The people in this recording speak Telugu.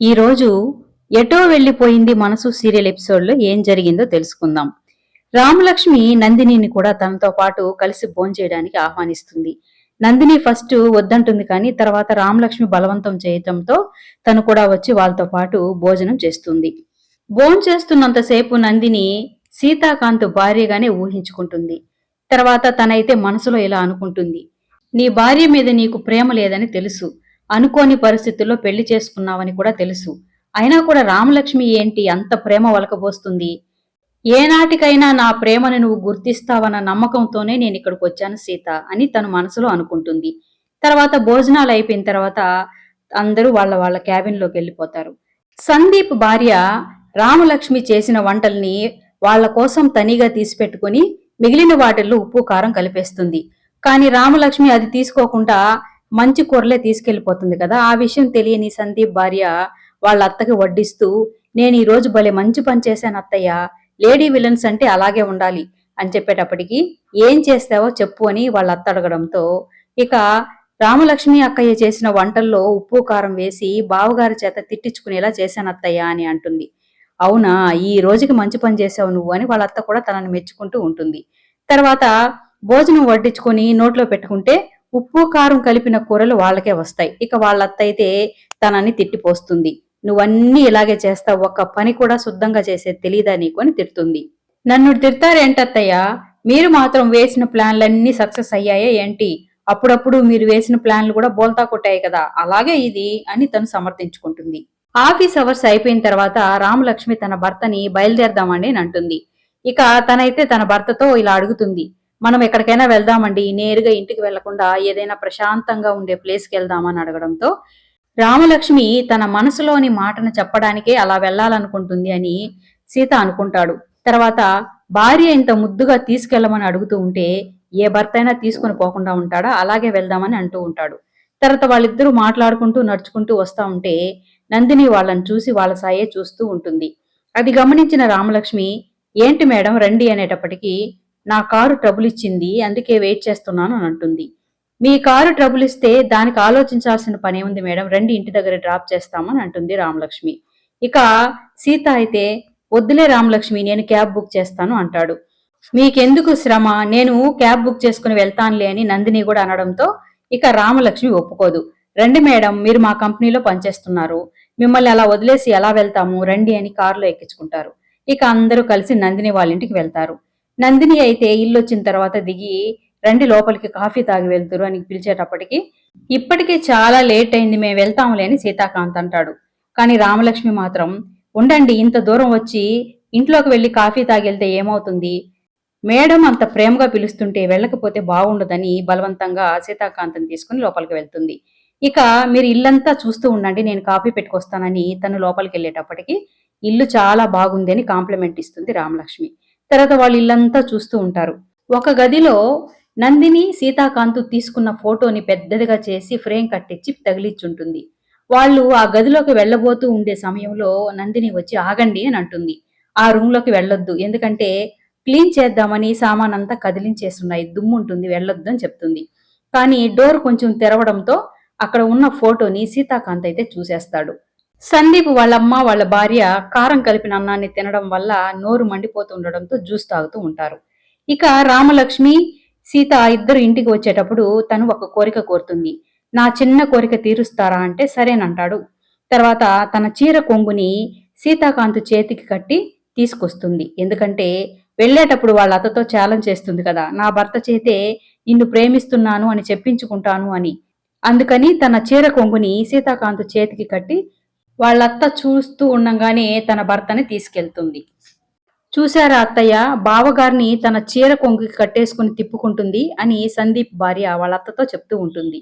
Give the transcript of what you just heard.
ఈ రోజు ఎటో వెళ్లిపోయింది మనసు సీరియల్ ఎపిసోడ్ లో ఏం జరిగిందో తెలుసుకుందాం. రామలక్ష్మి నందినిని కూడా తనతో పాటు కలిసి భోంచేయడానికి ఆహ్వానిస్తుంది. నందిని ఫస్ట్ వద్దంటుంది, కానీ తర్వాత రామలక్ష్మి బలవంతం చేయటంతో తను కూడా వచ్చి వాళ్ళతో పాటు భోజనం చేస్తుంది. భోంచేస్తున్నంతసేపు నందిని సీతాకాంత్ భార్యగానే ఊహించుకుంటుంది. తర్వాత తనైతే మనసులో ఇలా అనుకుంటుంది: నీ భార్య మీద నీకు ప్రేమ లేదని తెలుసు, అనుకోని పరిస్థితుల్లో పెళ్లి చేసుకున్నావని కూడా తెలుసు. అయినా కూడా రామలక్ష్మి ఏంటి అంత ప్రేమ ఒలకబోస్తుంది? ఏనాటికైనా నా ప్రేమను నువ్వు గుర్తిస్తావన్న నమ్మకంతోనే నేను ఇక్కడికి వచ్చాను సీత అని తను మనసులో అనుకుంటుంది. తర్వాత భోజనాలు అయిపోయిన తర్వాత అందరూ వాళ్ళ వాళ్ళ క్యాబిన్లోకి వెళ్ళిపోతారు. సందీప్ భార్య రామలక్ష్మి చేసిన వంటల్ని వాళ్ళ కోసం తనిగా తీసిపెట్టుకుని మిగిలిన వాటిల్లో ఉప్పు కారం కలిపేస్తుంది. కానీ రామలక్ష్మి అది తీసుకోకుండా మంచి కూరలే తీసుకెళ్లిపోతుంది కదా. ఆ విషయం తెలియని సందీప్ భార్య వాళ్ళ అత్తకి వడ్డిస్తూ, నేను ఈ రోజు భలే మంచి పని చేశాను అత్తయ్య, లేడీ విలన్స్ అంటే అలాగే ఉండాలి అని చెప్పేటప్పటికి, ఏం చేస్తావో చెప్పు అని వాళ్ళ అత్త అడగడంతో, ఇక రామలక్ష్మి అక్కయ్య చేసిన వంటల్లో ఉప్పు కారం వేసి బావగారి చేత తిట్టించుకునేలా చేశాను అత్తయ్య అని అంటుంది. అవునా, ఈ రోజుకి మంచి పని చేసావు నువ్వు అని వాళ్ళ అత్త కూడా తనని మెచ్చుకుంటూ ఉంటుంది. తర్వాత భోజనం వడ్డించుకొని నోట్లో పెట్టుకుంటే ఉప్పు కారం కలిపిన కూరలు వాళ్ళకే వస్తాయి. ఇక వాళ్ళ అత్త అయితే తనని తిట్టిపోస్తుంది. నువ్వన్నీ ఇలాగే చేస్తావు, ఒక్క పని కూడా శుద్ధంగా చేసేది తెలీదా నీకు అని తిడుతుంది. నన్ను తిడతారేంటత్తయ్య, మీరు మాత్రం వేసిన ప్లాన్లన్నీ సక్సెస్ అయ్యాయే ఏంటి? అప్పుడప్పుడు మీరు వేసిన ప్లాన్లు కూడా బోల్తా కొట్టాయి కదా, అలాగే ఇది అని తను సమర్థించుకుంటుంది. ఆఫీస్ అవర్స్ అయిపోయిన తర్వాత రామలక్ష్మి తన భర్తని బయలుదేరదామని అంటుంది. ఇక తనైతే తన భర్తతో ఇలా అడుగుతుంది: మనం ఎక్కడికైనా వెళ్దామండి, నేరుగా ఇంటికి వెళ్లకుండా ఏదైనా ప్రశాంతంగా ఉండే ప్లేస్కి వెళ్దామని అడగడంతో, రామలక్ష్మి తన మనసులోని మాటను చెప్పడానికే అలా వెళ్లాలనుకుంటుంది అని సీత అనుకుంటాడు. తర్వాత భార్య ఇంత ముద్దుగా తీసుకెళ్లమని అడుగుతూ ఉంటే ఏ భర్త అయినా తీసుకుని పోకుండా ఉంటాడా, అలాగే వెళ్దామని అంటూ ఉంటాడు. తర్వాత వాళ్ళిద్దరూ మాట్లాడుకుంటూ నడుచుకుంటూ వస్తా ఉంటే నందిని వాళ్ళని చూసి వాళ్ళ సాయే చూస్తూ ఉంటుంది. అది గమనించిన రామలక్ష్మి, ఏంటి మేడం రండి అనేటప్పటికీ, నా కారు ట్రబుల్ ఇచ్చింది, అందుకే వెయిట్ చేస్తున్నాను అని అంటుంది. మీ కారు ట్రబుల్ ఇస్తే దానికి ఆలోచించాల్సిన పని ఉంది మేడం, రండి ఇంటి దగ్గర డ్రాప్ చేస్తామని అంటుంది రామలక్ష్మి. ఇక సీత అయితే, వద్దులే రామలక్ష్మి, నేను క్యాబ్ బుక్ చేస్తాను అంటాడు. మీకెందుకు శ్రమ, నేను క్యాబ్ బుక్ చేసుకుని వెళ్తానులే అని నందిని కూడా అనడంతో ఇక రామలక్ష్మి ఒప్పుకోదు. రండి మేడం, మీరు మా కంపెనీలో పనిచేస్తున్నారు, మిమ్మల్ని అలా వదిలేసి ఎలా వెళ్తాము, రండి అని కారులో ఎక్కించుకుంటారు. ఇక అందరూ కలిసి నందిని వాళ్ళ ఇంటికి వెళ్తారు. నందిని అయితే ఇల్లు వచ్చిన తర్వాత దిగి, రండి లోపలికి కాఫీ తాగి వెళ్తురు అని పిలిచేటప్పటికి, ఇప్పటికే చాలా లేట్ అయింది, మేము వెళ్తాములే అని సీతాకాంత్ అంటాడు. కానీ రామలక్ష్మి మాత్రం, ఉండండి, ఇంత దూరం వచ్చి ఇంట్లోకి వెళ్లి కాఫీ తాగి వెళ్తే ఏమవుతుంది, మేడం అంత ప్రేమగా పిలుస్తుంటే వెళ్ళకపోతే బాగుండదని బలవంతంగా సీతాకాంత్ని తీసుకుని లోపలికి వెళ్తుంది. ఇక మీరు ఇల్లంతా చూస్తూ ఉండండి, నేను కాఫీ పెట్టుకొస్తానని తను లోపలికి వెళ్ళేటప్పటికి, ఇల్లు చాలా బాగుంది అని కాంప్లిమెంట్ ఇస్తుంది రామలక్ష్మి. తర్వాత వాళ్ళు ఇల్లంతా చూస్తూ ఉంటారు. ఒక గదిలో నందిని సీతాకాంత్ తీసుకున్న ఫోటోని పెద్దదిగా చేసి ఫ్రేమ్ కట్టించి తగిలిచ్చుంటుంది. వాళ్ళు ఆ గదిలోకి వెళ్ళబోతూ ఉండే సమయంలో నందిని వచ్చి ఆగండి అని అంటుంది. ఆ రూమ్ లోకి వెళ్ళొద్దు, ఎందుకంటే క్లీన్ చేద్దామని సామానంతా కదిలించేస్తున్నాయి, దుమ్ము ఉంటుంది, వెళ్ళొద్దు అని చెప్తుంది. కానీ డోర్ కొంచెం తెరవడంతో అక్కడ ఉన్న ఫోటోని సీతాకాంత్ అయితే చూసేస్తాడు. సందీప్ వాళ్ళమ్మ వాళ్ళ భార్య కారం కలిపిన అన్నాన్ని తినడం వల్ల నోరు మండిపోతుండడంతో జ్యూస్ తాగుతూ ఉంటారు. ఇక రామలక్ష్మి సీత ఇద్దరు ఇంటికి వచ్చేటప్పుడు తను ఒక కోరిక కోరుతుంది. నా చిన్న కోరిక తీరుస్తారా అంటే సరేనంటాడు. తర్వాత తన చీర కొంగుని సీతాకాంత్ చేతికి కట్టి తీసుకొస్తుంది. ఎందుకంటే వెళ్లేటప్పుడు వాళ్ళ అత్తతో ఛాలెంజ్ చేస్తుంది కదా, నా భర్త చేతే నిన్ను ప్రేమిస్తున్నాను అని చెప్పించుకుంటాను అని. అందుకని తన చీర కొంగుని సీతాకాంత్ చేతికి కట్టి వాళ్ళత్త చూస్తూ ఉండంగానే తన భర్తని తీసుకెళ్తుంది. చూశారా అత్తయ్య, బావగారిని తన చీర కొంగుకి కట్టేసుకుని తిప్పుకుంటుంది అని సందీప్ భార్య వాళ్ళత్తతో చెప్తూ ఉంటుంది.